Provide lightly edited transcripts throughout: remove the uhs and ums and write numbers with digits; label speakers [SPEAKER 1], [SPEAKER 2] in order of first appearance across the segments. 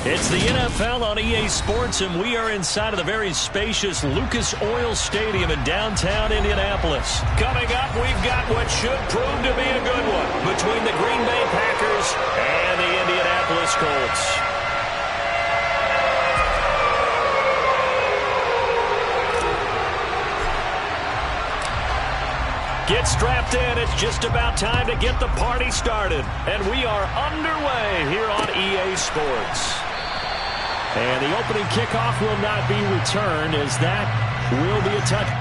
[SPEAKER 1] It's the NFL on EA Sports, and we are inside of the very spacious Lucas Oil Stadium in downtown Indianapolis. Coming up, we've got what should prove to be a good one between the Green Bay Packers and the Indianapolis Colts. Get strapped in. It's just about time to get the party started. And we are underway here on EA Sports. And the opening kickoff will not be returned, as that will be a touch.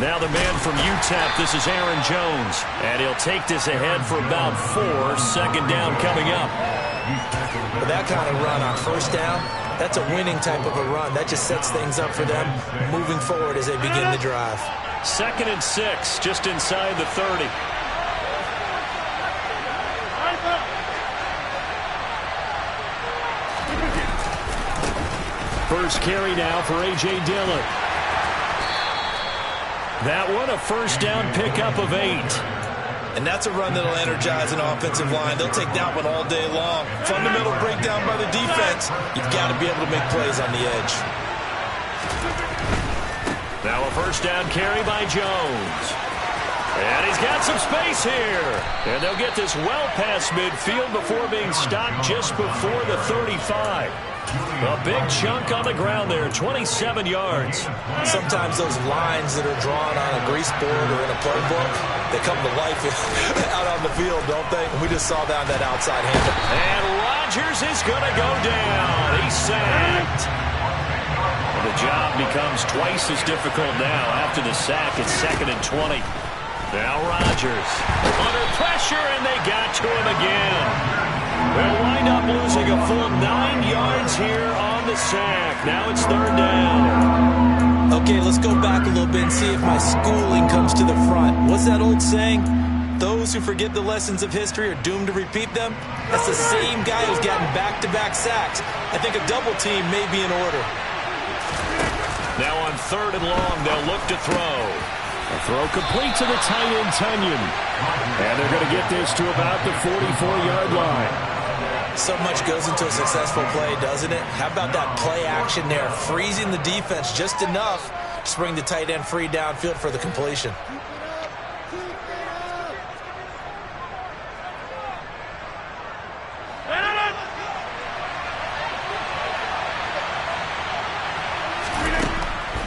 [SPEAKER 1] Now the man from UTEP, this is Aaron Jones. And he'll take this ahead for about 4. Second down coming up.
[SPEAKER 2] With that kind of run on first down, that's a winning type of a run. That just sets things up for them moving forward as they begin the drive.
[SPEAKER 1] 2nd and 6, just inside the 30. First carry now for A.J. Dillon. That one, a first down pickup of 8.
[SPEAKER 2] And that's a run that'll energize an offensive line. They'll take that one all day long. Fundamental breakdown by the defense. You've got to be able to make plays on the edge.
[SPEAKER 1] Now a first down carry by Jones. And he's got some space here. And they'll get this well past midfield before being stopped just before the 35. A big chunk on the ground there, 27 yards.
[SPEAKER 2] Sometimes those lines that are drawn on a grease board or in a playbook, they come to life out on the field, don't they? And we just saw that on that outside handle.
[SPEAKER 1] And Rodgers is going to go down. He's sacked. And the job becomes twice as difficult now after the sack. It's 2nd and 20. Now Rodgers under pressure, and they got to him again. They'll wind up losing a full 9 yards here on the sack. Now it's 3rd down.
[SPEAKER 2] Okay, let's go back a little bit and see if my schooling comes to the front. What's that old saying? Those who forget the lessons of history are doomed to repeat them. That's the same guy who's gotten back-to-back sacks. I think a double team may be in order.
[SPEAKER 1] Now on 3rd and long, they'll look to throw. A throw complete to the tight end, Tunyon. And they're going to get this to about the 44-yard line.
[SPEAKER 2] So much goes into a successful play, doesn't it? How about that play action there? Freezing the defense just enough to bring the tight end free downfield for the completion.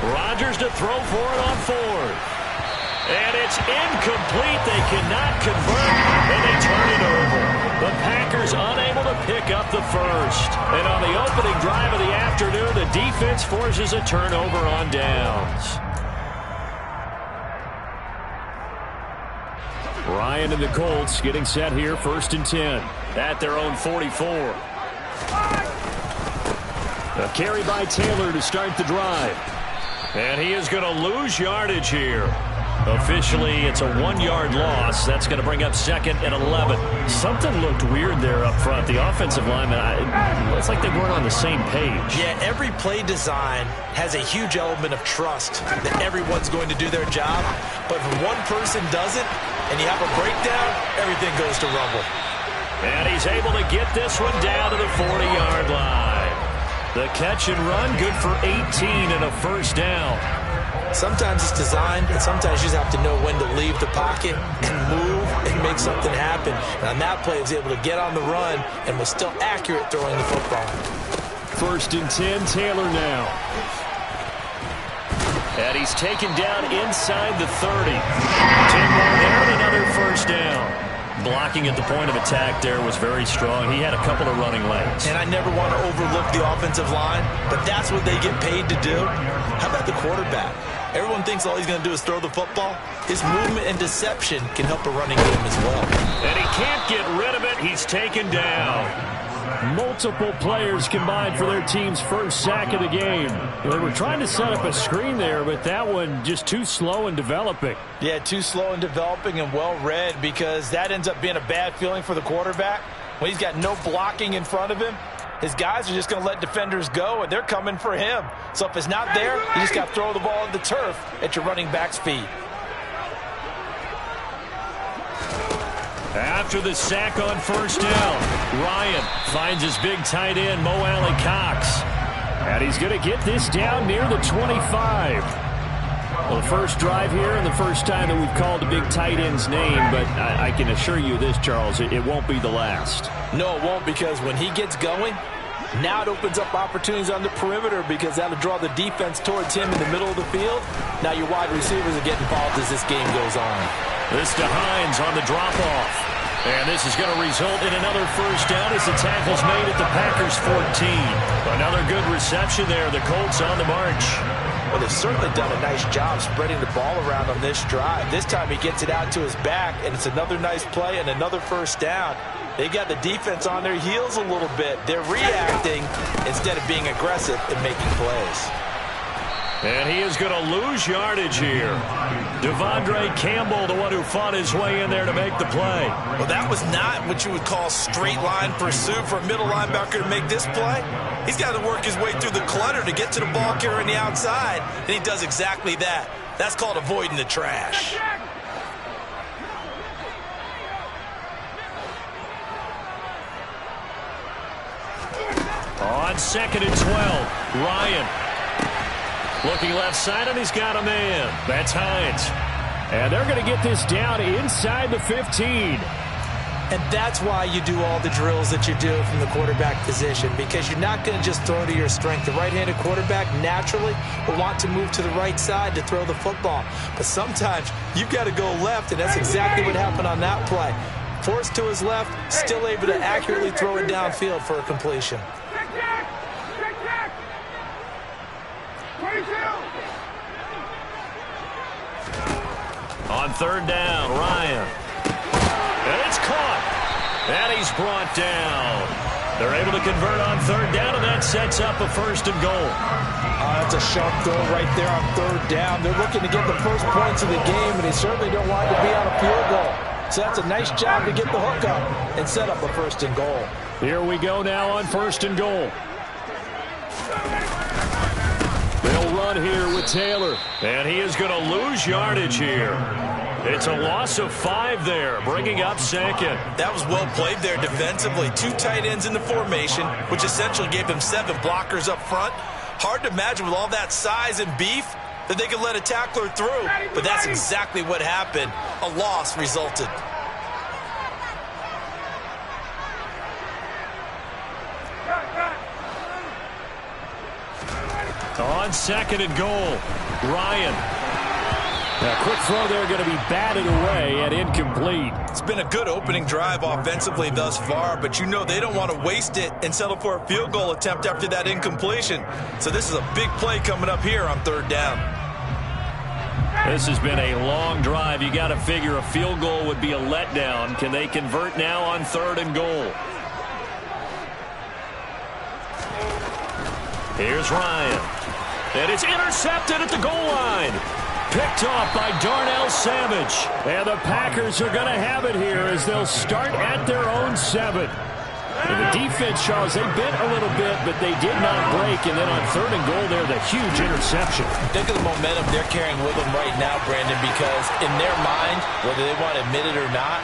[SPEAKER 1] Rodgers to throw for it on 4th. And it's incomplete. They cannot convert, and they turn it over. The Packers unable to pick up the first. And on the opening drive of the afternoon, the defense forces a turnover on downs. Ryan and the Colts getting set here, 1st and 10 at their own 44. A carry by Taylor to start the drive. And he is going to lose yardage here. Officially, it's a 1-yard loss. That's going to bring up 2nd and 11. Something looked weird there up front. The offensive lineman, it's like they weren't on the same page.
[SPEAKER 2] Yeah, every play design has a huge element of trust that everyone's going to do their job. But if one person doesn't and you have a breakdown, everything goes to rubble.
[SPEAKER 1] And he's able to get this one down to the 40-yard line. The catch and run, good for 18 and a 1st down.
[SPEAKER 2] Sometimes it's designed, and sometimes you just have to know when to leave the pocket and move and make something happen. And on that play, he was able to get on the run and was still accurate throwing the football.
[SPEAKER 1] 1st and 10, Taylor now. And he's taken down inside the 30. 10 more there and another 1st down. Blocking at the point of attack there was very strong. He had a couple of running lanes.
[SPEAKER 2] And I never want to overlook the offensive line, but that's what they get paid to do. How about the quarterback? Everyone thinks all he's going to do is throw the football. His movement and deception can help a running game as well.
[SPEAKER 1] And he can't get rid of it. He's taken down. Multiple players combined for their team's 1st sack of the game. They were trying to set up a screen there, but that one just too slow in developing.
[SPEAKER 2] Yeah, too slow in developing and well read, because that ends up being a bad feeling for the quarterback. When he's got no blocking in front of him, his guys are just going to let defenders go, and they're coming for him. So if it's not there, you just got to throw the ball on the turf at your running back's feet.
[SPEAKER 1] After the sack on 1st down, Ryan finds his big tight end, Mo Alley-Cox. And he's going to get this down near the 25. Well, the first drive here and the first time that we've called the big tight end's name, but I can assure you this, Charles, it won't be the last.
[SPEAKER 2] No, it won't, because when he gets going, now it opens up opportunities on the perimeter, because that'll draw the defense towards him in the middle of the field. Now your wide receivers are getting involved as this game goes on. This to Hines on the drop-off.
[SPEAKER 1] And this is going to result in another 1st down as the tackle's made at the Packers' 14. Another good reception there. The Colts on the march.
[SPEAKER 2] Well, they've certainly done a nice job spreading the ball around on this drive. This time he gets it out to his back, and it's another nice play and another 1st down. They've got the defense on their heels a little bit. They're reacting instead of being aggressive and making plays.
[SPEAKER 1] And he is going to lose yardage here. Devondre Campbell, the one who fought his way in there to make the play.
[SPEAKER 2] Well, that was not what you would call straight line pursuit for a middle linebacker to make this play. He's got to work his way through the clutter to get to the ball carrier on the outside, and he does exactly that. That's called avoiding the trash.
[SPEAKER 1] On 2nd and 12, Ryan. Looking left side, and he's got a man. That's Hines. And they're going to get this down inside the 15.
[SPEAKER 2] And that's why you do all the drills that you do from the quarterback position, because you're not going to just throw to your strength. The right-handed quarterback naturally will want to move to the right side to throw the football. But sometimes you've got to go left, and that's exactly what happened on that play. Forced to his left, still able to accurately throw it downfield for a completion.
[SPEAKER 1] On 3rd down, Ryan. And it's caught. And he's brought down. They're able to convert on 3rd down, and that sets up a 1st and goal.
[SPEAKER 2] That's a sharp throw right there on 3rd down. They're looking to get the first points of the game, and they certainly don't want to be on a field goal. So that's a nice job to get the hook up and set up a 1st and goal.
[SPEAKER 1] Here we go now on 1st and goal. They'll run here with Taylor. And he is going to lose yardage here. It's a loss of 5 there, bringing up 2nd.
[SPEAKER 2] That was well played there defensively. 2 tight ends in the formation, which essentially gave them 7 blockers up front. Hard to imagine with all that size and beef that they could let a tackler through. But that's exactly what happened. A loss resulted.
[SPEAKER 1] On 2nd and goal, Ryan. A quick throw there, going to be batted away and incomplete.
[SPEAKER 2] It's been a good opening drive offensively thus far, but you know they don't want to waste it and settle for a field goal attempt after that incompletion. So this is a big play coming up here on 3rd down.
[SPEAKER 1] This has been a long drive. You got to figure a field goal would be a letdown. Can they convert now on 3rd and goal? Here's Ryan. And it's intercepted at the goal line. Picked off by Darnell Savage. And the Packers are going to have it here as they'll start at their own 7. And the defense, Charles, they bent a little bit, but they did not break. And then on 3rd and goal there, the huge interception.
[SPEAKER 2] Think of the momentum they're carrying with them right now, Brandon, because in their mind, whether they want to admit it or not,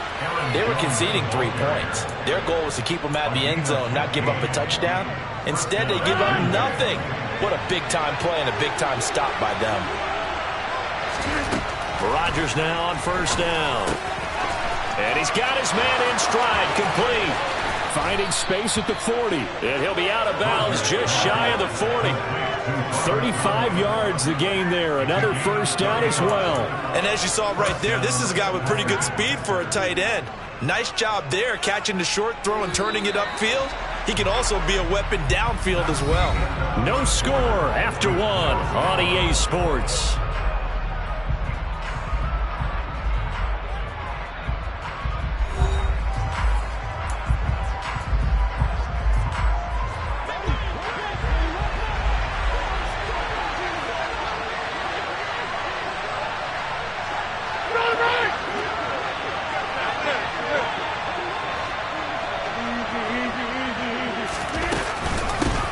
[SPEAKER 2] they were conceding 3 points. Their goal was to keep them out of the end zone, not give up a touchdown. Instead, they give up nothing. What a big-time play and a big-time stop by them.
[SPEAKER 1] Rodgers now on 1st down. And he's got his man in stride, complete. Finding space at the 40. And he'll be out of bounds just shy of the 40. 35 yards the gain there. Another 1st down as well.
[SPEAKER 2] And as you saw right there, this is a guy with pretty good speed for a tight end. Nice job there, catching the short throw and turning it upfield. He can also be a weapon downfield as well.
[SPEAKER 1] No score after 1 on EA Sports.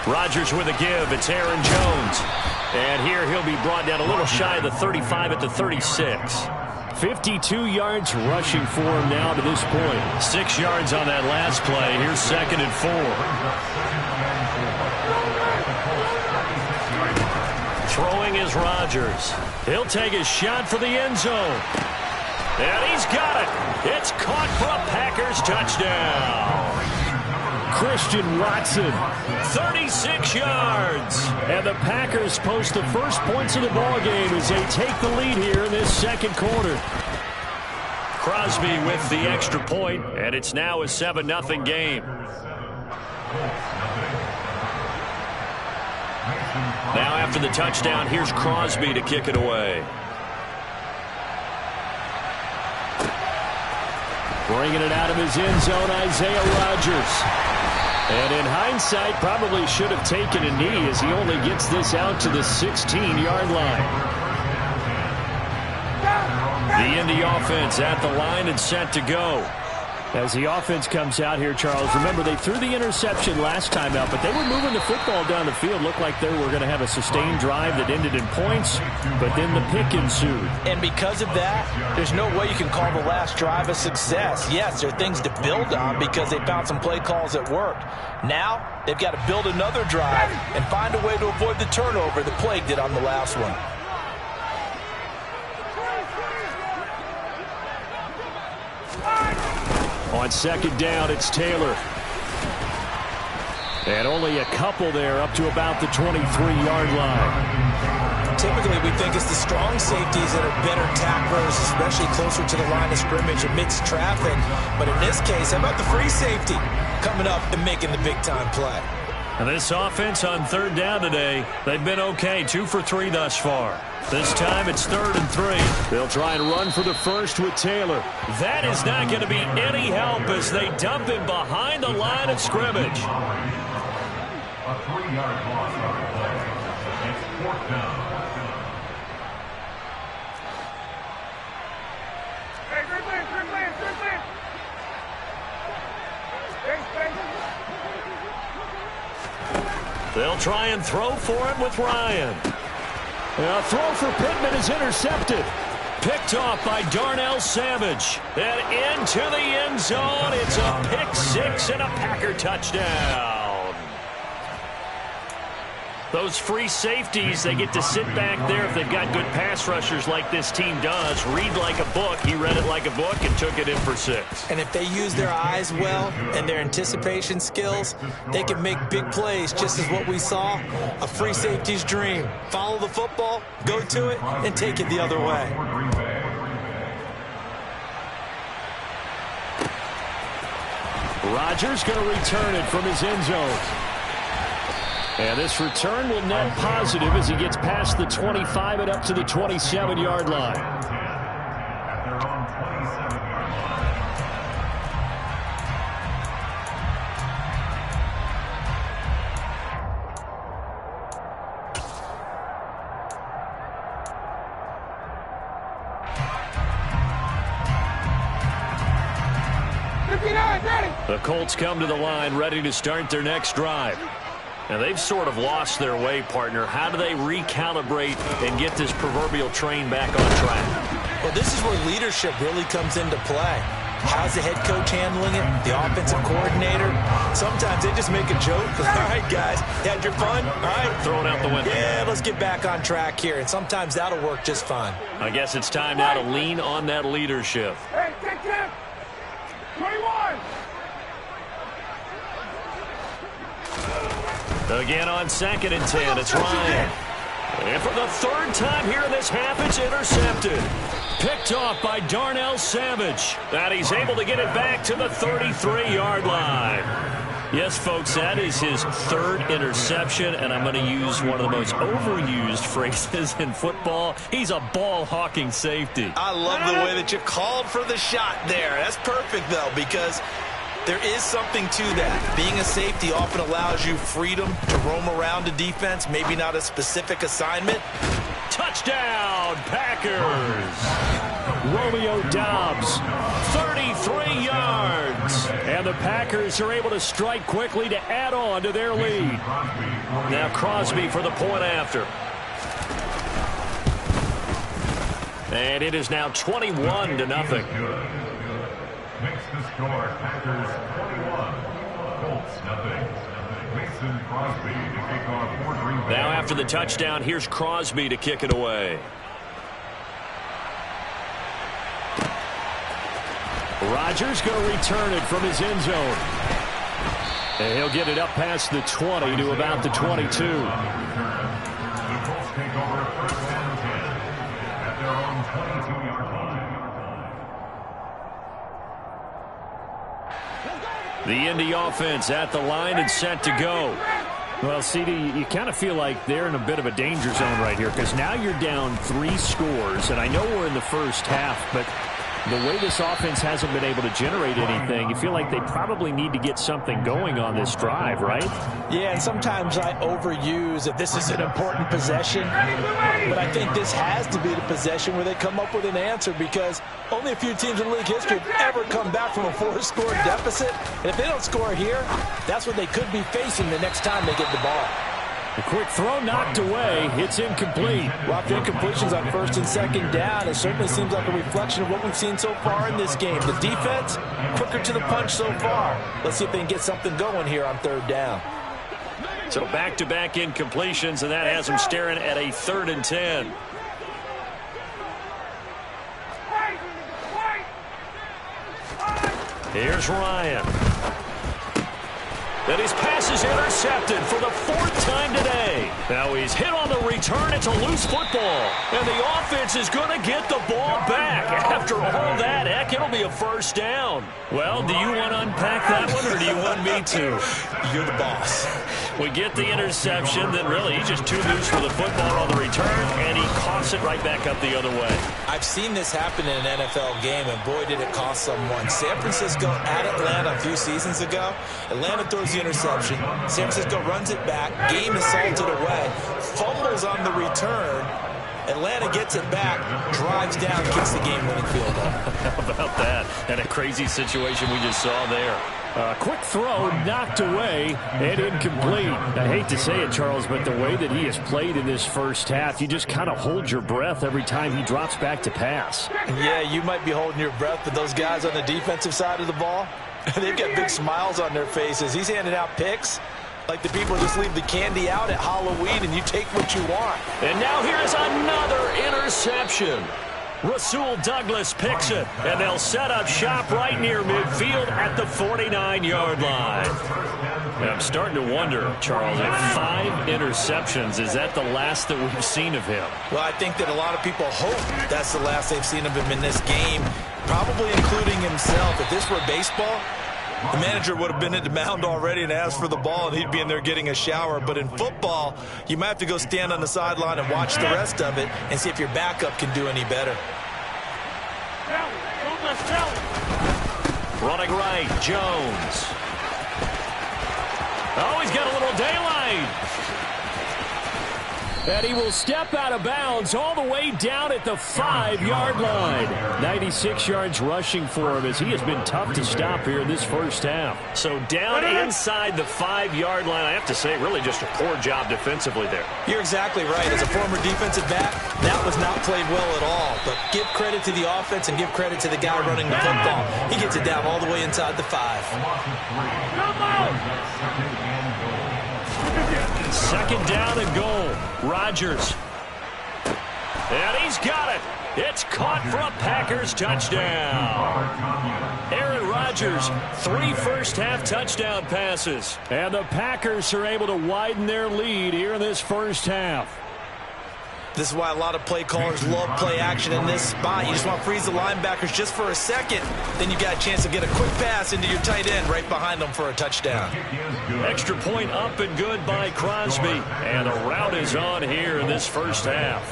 [SPEAKER 1] Rodgers with a give. It's Aaron Jones. And here he'll be brought down a little shy of the 35 at the 36. 52 yards rushing for him now to this point. 6 yards on that last play. Here's 2nd and 4. Throwing is Rodgers. He'll take his shot for the end zone. And he's got it. It's caught for a Packers touchdown. Christian Watson, 36 yards. And the Packers post the first points of the ballgame as they take the lead here in this 2nd quarter. Crosby with the extra point, and it's now a 7-0 game. Now after the touchdown, here's Crosby to kick it away. Bringing it out of his end zone, Isaiah Rodgers. And in hindsight, probably should have taken a knee as he only gets this out to the 16-yard line. The Indy offense at the line and set to go. As the offense comes out here, Charles, remember they threw the interception last time out, but they were moving the football down the field. Looked like they were going to have a sustained drive that ended in points, but then the pick ensued.
[SPEAKER 2] And because of that, there's no way you can call the last drive a success. Yes, there are things to build on because they found some play calls that worked. Now, they've got to build another drive and find a way to avoid the turnover the play did on the last one.
[SPEAKER 1] On 2nd down, it's Taylor. And only a couple there up to about the 23-yard line.
[SPEAKER 2] Typically, we think it's the strong safeties that are better tacklers, especially closer to the line of scrimmage amidst traffic. But in this case, how about the free safety coming up and making the big-time play?
[SPEAKER 1] And this offense on 3rd down today, they've been okay, 2 for 3 thus far. This time it's 3rd and 3. They'll try and run for the first with Taylor. That is not going to be any help as they dump him behind the line of scrimmage.
[SPEAKER 3] A 3-yard loss on the play. It's 4th down.
[SPEAKER 1] They'll try and throw for him with Ryan. A throw for Pittman is intercepted. Picked off by Darnell Savage. And into the end zone. It's a pick 6 and a Packer touchdown. Those free safeties, they get to sit back there if they've got good pass rushers like this team does. Read like a book. He read it like a book and took it in for 6.
[SPEAKER 2] And if they use their eyes well and their anticipation skills, they can make big plays, just as what we saw. A free safety's dream. Follow the football, go to it, and take it the other way.
[SPEAKER 1] Rodgers going to return it from his end zone. And this return will net positive as he gets past the 25 and up to the 27-yard line.
[SPEAKER 3] At their own 27-yard line.
[SPEAKER 1] The Colts come to the line ready to start their next drive. Now, they've sort of lost their way, partner. How do they recalibrate and get this proverbial train back on track?
[SPEAKER 2] Well, this is where leadership really comes into play. How's the head coach handling it? The offensive coordinator? Sometimes they just make a joke. All right, guys, had your fun? All right.
[SPEAKER 1] Throw it out the window.
[SPEAKER 2] Yeah, let's get back on track here. And sometimes that'll work just fine.
[SPEAKER 1] I guess it's time now to lean on that leadership.
[SPEAKER 4] Hey, take 10. 21.
[SPEAKER 1] Again on 2nd and 10, it's Ryan. And for the third time here in this half, it's intercepted. Picked off by Darnell Savage. And he's able to get it back to the 33-yard line. Yes, folks, that is his third interception, and I'm going to use one of the most overused phrases in football. He's a ball-hawking safety.
[SPEAKER 2] I love the way that you called for the shot there. That's perfect, though, because there is something to that. Being a safety often allows you freedom to roam around a defense, maybe not a specific assignment.
[SPEAKER 1] Touchdown, Packers! Romeo Doubs, 33 yards. And the Packers are able to strike quickly to add on to their lead. Now Crosby for the point after. And it is now 21-0.
[SPEAKER 3] Makes the score Packers 21, Colts nothing. Mason Crosby to kick off for Green Bay.
[SPEAKER 1] Now after the touchdown, here's Crosby to kick it away. Rodgers going to return it from his end zone. And he'll get it up past the 20 to about the 22.
[SPEAKER 3] The Colts take over 1st and 10 at their own 22-yard line.
[SPEAKER 1] The Indy offense at the line and set to go.
[SPEAKER 5] Well, CD, you kind of feel like they're in a bit of a danger zone right here because now you're down 3 scores, and I know we're in the first half, but the way this offense hasn't been able to generate anything, you feel like they probably need to get something going on this drive, right?
[SPEAKER 2] Yeah, and sometimes I overuse that this is an important possession, but I think this has to be the possession where they come up with an answer because only a few teams in league history have ever come back from a 4-score deficit, and if they don't score here, that's what they could be facing the next time they get the ball.
[SPEAKER 5] A quick throw knocked away. It's incomplete.
[SPEAKER 2] Well, after incompletions on 1st and 2nd down, it certainly seems like a reflection of what we've seen so far in this game. The defense, quicker to the punch so far. Let's see if they can get something going here on 3rd down.
[SPEAKER 1] So back-to-back incompletions, and that has them staring at a 3rd and 10. Here's Ryan. And his pass is intercepted for the 4th time today. Now he's hit on the return. It's a loose football. And the offense is going to get the ball back. After all that, heck, it'll be a 1st down. Well, do you want to unpack that one, or do you want me to?
[SPEAKER 2] You're the boss.
[SPEAKER 1] We get the interception, then really he's just too loose for the football on the return, and he coughs it right back up the other way.
[SPEAKER 2] I've seen this happen in an NFL game, and boy, did it cost someone. San Francisco at Atlanta a few seasons ago. Atlanta throws the interception. San Francisco runs it back. Game is salted away. Fumbles on the return. Atlanta gets it back, drives down, kicks the game-winning field goal.
[SPEAKER 1] How about that? And a crazy situation we just saw there.
[SPEAKER 5] A quick throw knocked away and incomplete. I hate to say it, Charles, but the way that he has played in this first half, you just kind of hold your breath every time he drops back to pass.
[SPEAKER 2] Yeah, you might be holding your breath, but those guys on the defensive side of the ball, they've got big smiles on their faces. He's handing out picks like the people just leave the candy out at Halloween and you take what you want.
[SPEAKER 1] And now here's another interception. Rasul Douglas picks it, and they'll set up shop right near midfield at the 49-yard line. And I'm starting to wonder, Charles, if 5 interceptions, is that the last that we've seen of him?
[SPEAKER 2] Well, I think that a lot of people hope that's the last they've seen of him in this game, probably including himself. If this were baseball, The manager would have been at the mound already and asked for the ball, and he'd be in there getting a shower. But in football, you might have to go stand on the sideline and watch the rest of it and see if your backup can do any better.
[SPEAKER 1] Running right, Jones. Oh, he's got a little daylight.
[SPEAKER 5] And he will step out of bounds all the way down at the 5-yard line. 96 yards rushing for him as he has been tough to stop here in this first half.
[SPEAKER 1] So down inside the 5-yard line, I have to say, really just a poor job defensively there.
[SPEAKER 2] You're exactly right. As a former defensive back, that was not played well at all. But give credit to the offense and give credit to the guy running the football. He gets it down all the way inside the 5.
[SPEAKER 1] Second down and goal. Rodgers. And he's got it. It's caught for a Packers touchdown. Aaron Rodgers, 3 first-half touchdown passes.
[SPEAKER 5] And the Packers are able to widen their lead here in this first half.
[SPEAKER 2] This is why a lot of play callers love play action in this spot. You just want to freeze the linebackers just for a second. Then you got a chance to get a quick pass into your tight end right behind them for a touchdown.
[SPEAKER 1] Extra point up and good by Crosby. And the route is on here in this first half.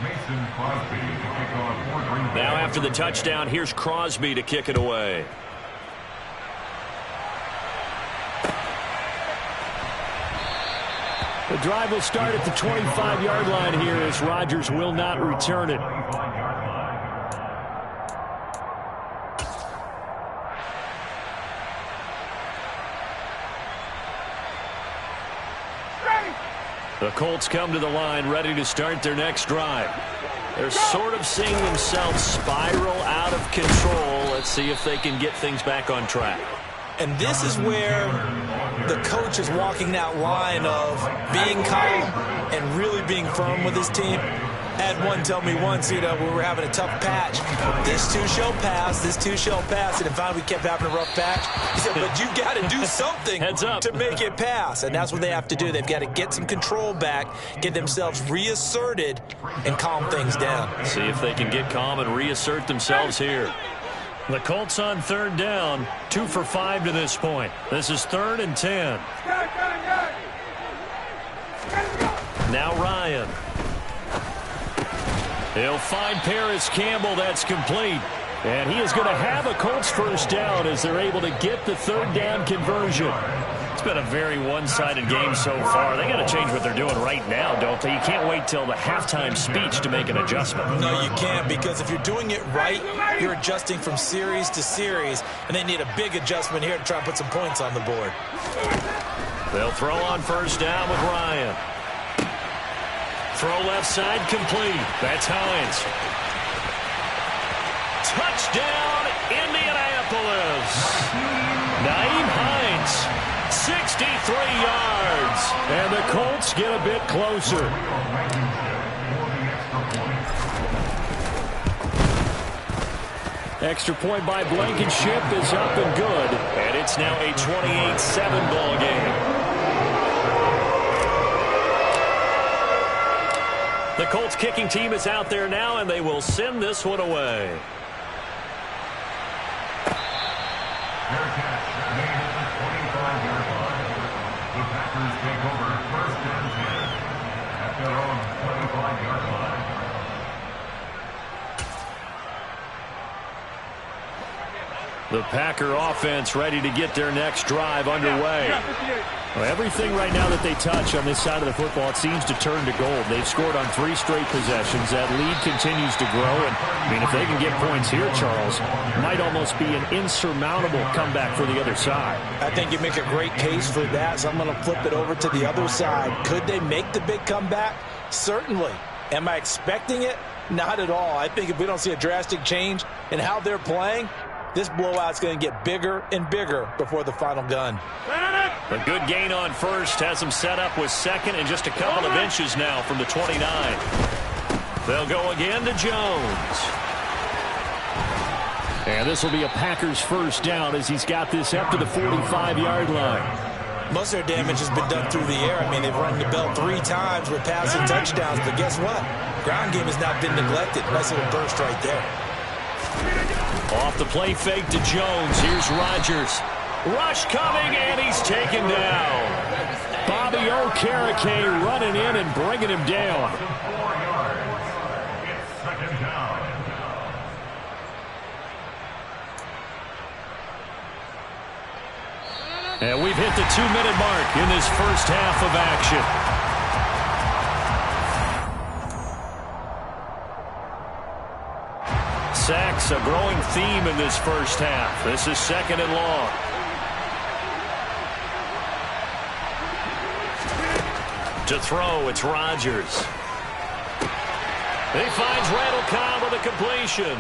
[SPEAKER 3] Mason Crosby to kick off for Green Bay.
[SPEAKER 1] Now after the touchdown, here's Crosby to kick it away.
[SPEAKER 5] The drive will start at the 25-yard line here as Rodgers will not return it.
[SPEAKER 1] The Colts come to the line ready to start their next drive. They're sort of seeing themselves spiral out of control. Let's see if they can get things back on track.
[SPEAKER 2] And this is where the coach is walking that line of being calm and really being firm with his team. Had one tell me once, we were having a tough patch. This too shall pass, this too shall pass. And finally we kept having a rough patch. He said, but you got to do something to make it pass. And that's what they have to do. They've got to get some control back, get themselves reasserted, and calm things down.
[SPEAKER 1] See if they can get calm and reassert themselves here. The Colts on third down, 2 for 5 to this point. This is 3rd and 10. Now Ryan. He'll find Paris Campbell. That's complete. And he is going to have a Colts first down as they're able to get the third down conversion. It's been a very one-sided game so far. They got to change what they're doing right now, don't they? You can't wait till the halftime speech to make an adjustment.
[SPEAKER 2] No, you can't, because if you're doing it right, you're adjusting from series to series, and they need a big adjustment here to try and put some points on the board.
[SPEAKER 1] They'll throw on first down with Ryan. Throw left side complete. That's Hines. Touchdown, Indianapolis. Nyheim Hines. 63 yards.
[SPEAKER 5] And the Colts get a bit closer. Extra point by Blankenship is up and good.
[SPEAKER 1] And it's now a 28-7 ball game. The Colts kicking team is out there now, and they will send this one away.
[SPEAKER 3] Their catch made at the 25-yard line. The Packers take over 1st and 10 at their own 25-yard line.
[SPEAKER 1] The Packer offense ready to get their next drive underway.
[SPEAKER 5] Well, everything right now that they touch on this side of the football, it seems to turn to gold. They've scored on 3 straight possessions. That lead continues to grow. And, I mean, if they can get points here, Charles, it might almost be an insurmountable comeback for the other side.
[SPEAKER 2] I think you make a great case for that, so I'm going to flip it over to the other side. Could they make the big comeback? Certainly. Am I expecting it? Not at all. I think if we don't see a drastic change in how they're playing, this blowout's going to get bigger and bigger before the final gun.
[SPEAKER 1] A good gain on first has them set up with second and just a couple of inches now from the 29. They'll go again to Jones.
[SPEAKER 5] And this will be a Packers first down as he's got this up to the 45-yard line.
[SPEAKER 2] Most of their damage has been done through the air. I mean, they've run the bell 3 times with passing touchdowns, but guess what? Ground game has not been neglected. Nice little burst right there.
[SPEAKER 1] Off the play fake to Jones. Here's Rodgers. Rush coming, and he's taken down. Bobby Okereke running in and bringing him down.
[SPEAKER 3] 4 yards. It's second down.
[SPEAKER 1] And we've hit the 2-minute mark in this first half of action. Sacks, a growing theme in this first half. This is second and long. To throw, it's Rodgers. He finds Randall Cobb with a completion.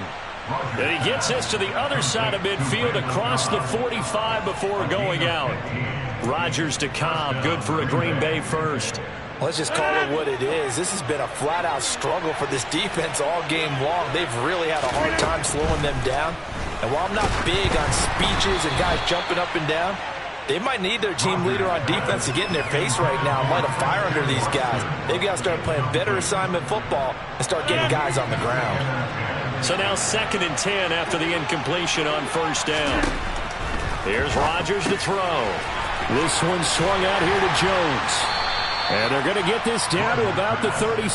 [SPEAKER 1] And he gets this to the other side of midfield across the 45 before going out. Rodgers to Cobb, good for a Green Bay first.
[SPEAKER 2] Let's just call it what it is. This has been a flat-out struggle for this defense all game long. They've really had a hard time slowing them down. And while I'm not big on speeches and guys jumping up and down, they might need their team leader on defense to get in their face right now and light a fire under these guys. They've got to start playing better assignment football and start getting guys on the ground.
[SPEAKER 1] So now 2nd and 10 after the incompletion on first down. Here's Rodgers to throw. This one swung out here to Jones. And they're going to get this down to about the 37.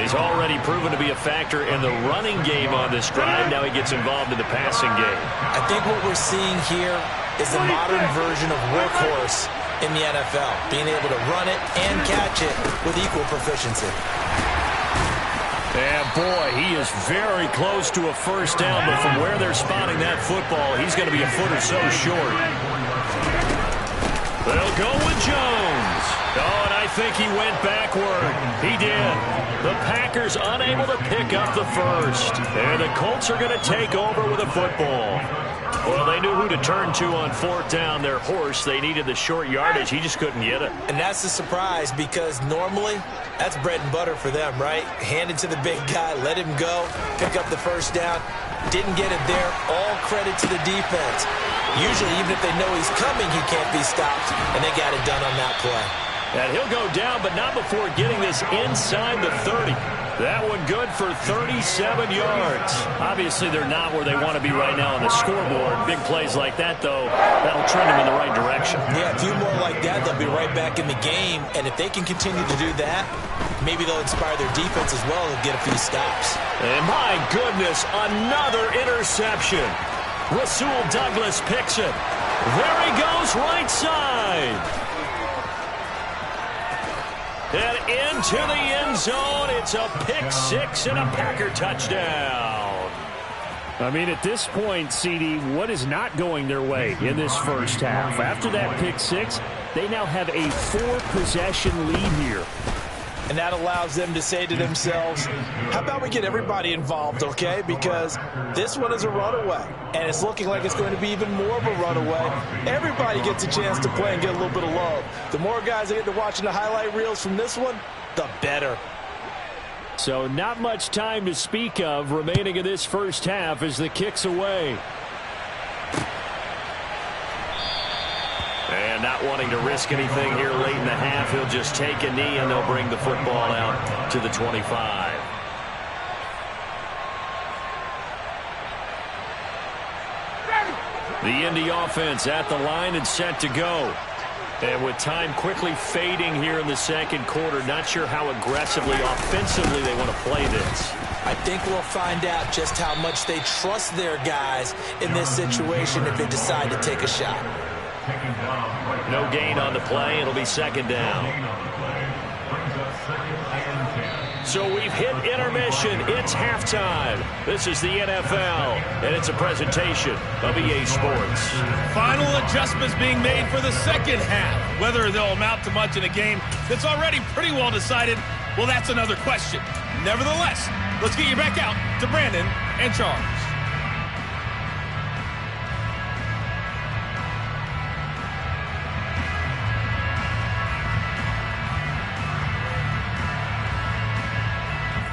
[SPEAKER 1] He's already proven to be a factor in the running game on this drive. Now he gets involved in the passing game.
[SPEAKER 2] I think what we're seeing here is the modern version of workhorse in the NFL, being able to run it and catch it with equal proficiency.
[SPEAKER 1] And boy, he is very close to a first down, but from where they're spotting that football, he's going to be a foot or so short. They'll go with Jones. Oh, and I think he went backward. He did. The Packers unable to pick up the first. And the Colts are going to take over with a football. Well, they knew who to turn to on 4th down. Their horse, they needed the short yardage. He just couldn't get it.
[SPEAKER 2] And that's a surprise because normally that's bread and butter for them, right? Hand it to the big guy, let him go, pick up the first down. Didn't get it there. All credit to the defense. Usually, even if they know he's coming, he can't be stopped, and they got it done on that play.
[SPEAKER 1] And he'll go down, but not before getting this inside the 30. That one good for 37 yards. Obviously, they're not where they want to be right now on the scoreboard. Big plays like that, though, that'll trend them in the right direction.
[SPEAKER 2] Yeah, a few more like that, they'll be right back in the game. And if they can continue to do that, maybe they'll inspire their defense as well and get a few stops.
[SPEAKER 1] And my goodness, another interception. Rasul Douglas picks it. There he goes, right side. And into the end zone. It's a pick six and a Packer touchdown.
[SPEAKER 5] I mean, at this point, CD, what is not going their way in this first half? After that pick six, they now have a 4-possession lead here.
[SPEAKER 2] And that allows them to say to themselves, how about we get everybody involved, okay? Because this one is a runaway, and it's looking like it's going to be even more of a runaway. Everybody gets a chance to play and get a little bit of love. The more guys that get to watching the highlight reels from this one, the better.
[SPEAKER 5] So not much time to speak of remaining in this first half as the kick's away.
[SPEAKER 1] And not wanting to risk anything here late in the half, he'll just take a knee and they'll bring the football out to the 25. The Indy offense at the line and set to go. And with time quickly fading here in the second quarter, not sure how aggressively, offensively they want to play this.
[SPEAKER 2] I think we'll find out just how much they trust their guys in this situation if they decide to take a shot.
[SPEAKER 1] No gain on the play. It'll be second down. So we've hit intermission. It's halftime. This is the NFL, and it's a presentation of EA Sports.
[SPEAKER 6] Final adjustments being made for the second half. Whether they'll amount to much in a game that's already pretty well decided, well, that's another question. Nevertheless, let's get you back out to Brandon and Charles.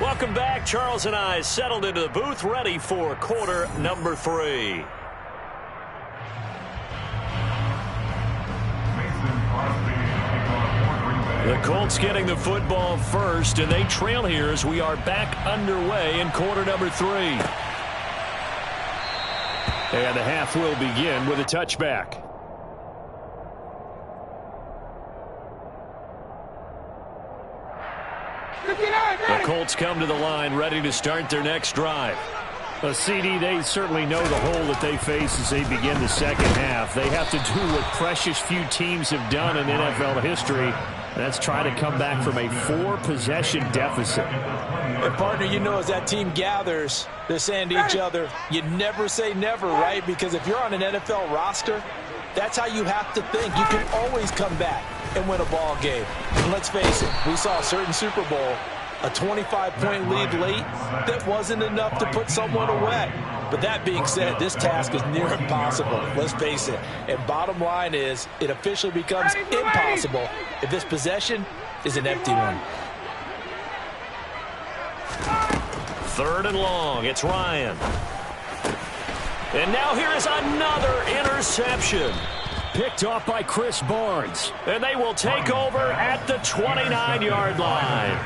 [SPEAKER 1] Welcome back. Charles and I settled into the booth, ready for quarter number 3. The Colts getting the football first, and they trail here as we are back underway in quarter number 3.
[SPEAKER 5] And the half will begin with a touchback. The Colts come to the line ready to start their next drive. A CD, they certainly know the hole that they face as they begin the second half. They have to do what precious few teams have done in NFL history. That's try to come back from a 4-possession deficit.
[SPEAKER 2] And, partner, you know, as that team gathers, they're saying to each other, you never say never, right? Because if you're on an NFL roster, that's how you have to think. You can always come back and win a ball game. And let's face it, we saw a certain Super Bowl, a 25-point lead late that wasn't enough to put someone away. But that being said, this task is near impossible. Let's face it. And bottom line is, it officially becomes impossible if this possession is an empty one.
[SPEAKER 1] 3rd and long. It's Ryan. And now here is another interception. Picked off by Chris Barnes. And they will take over at the 29-yard line.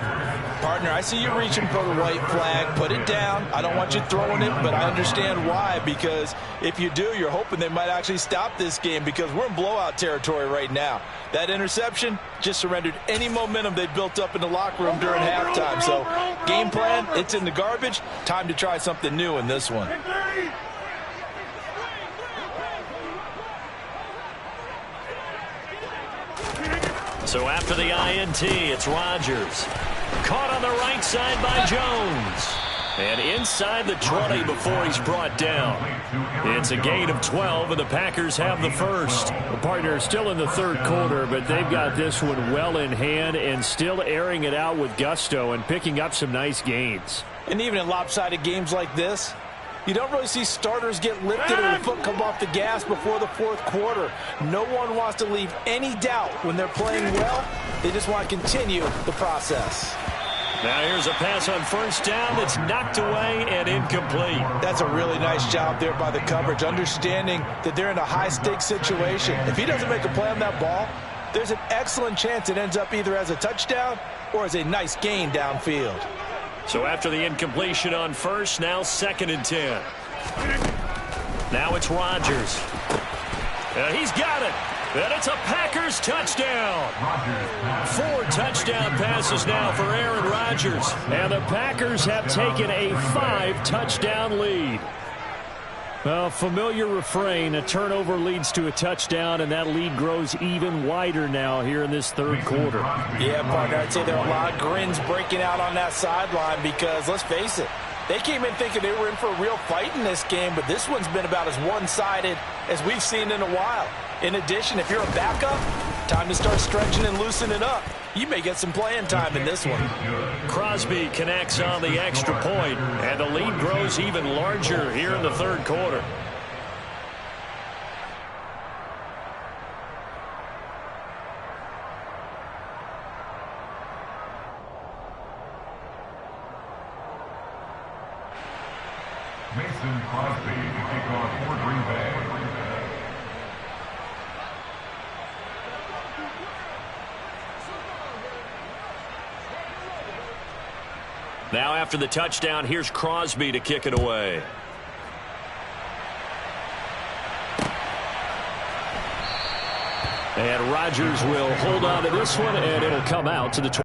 [SPEAKER 2] Partner, I see you reaching for the white flag. Put it down. I don't want you throwing it, but I understand why. Because if you do, you're hoping they might actually stop this game because we're in blowout territory right now. That interception just surrendered any momentum they built up in the locker room during halftime. So, game plan, it's in the garbage. Time to try something new in this one.
[SPEAKER 1] So after the INT, it's Rodgers. Caught on the right side by Jones. And inside the 20 before he's brought down. It's a gain of 12, and the Packers have the first.
[SPEAKER 5] The partner is still in the 3rd quarter, but they've got this one well in hand and still airing it out with gusto and picking up some nice gains.
[SPEAKER 2] And even in lopsided games like this, you don't really see starters get lifted or the foot come off the gas before the 4th quarter. No one wants to leave any doubt when they're playing well. They just want to continue the process.
[SPEAKER 1] Now here's a pass on 1st down that's knocked away and incomplete.
[SPEAKER 2] That's a really nice job there by the coverage, understanding that they're in a high-stakes situation. If he doesn't make a play on that ball, there's an excellent chance it ends up either as a touchdown or as a nice gain downfield.
[SPEAKER 1] So after the incompletion on 1st, now 2nd and 10. Now it's Rodgers. He's got it. And it's a Packers touchdown. 4 touchdown passes now for Aaron Rodgers.
[SPEAKER 5] And the Packers have taken a 5-touchdown lead. Well, familiar refrain, a turnover leads to a touchdown, and that lead grows even wider now here in this 3rd quarter.
[SPEAKER 2] Yeah, partner, I'd say there are a lot of grins breaking out on that sideline because, let's face it, they came in thinking they were in for a real fight in this game, but this one's been about as one-sided as we've seen in a while. In addition, if you're a backup, time to start stretching and loosening up. You may get some playing time in this one.
[SPEAKER 1] Crosby connects on the extra point, and the lead grows even larger here in the 3rd quarter.
[SPEAKER 3] Mason Crosby to kick off for Green Bay.
[SPEAKER 1] Now after the touchdown, here's Crosby to kick it away.
[SPEAKER 5] And Rodgers will hold on to this one, and it'll come out to the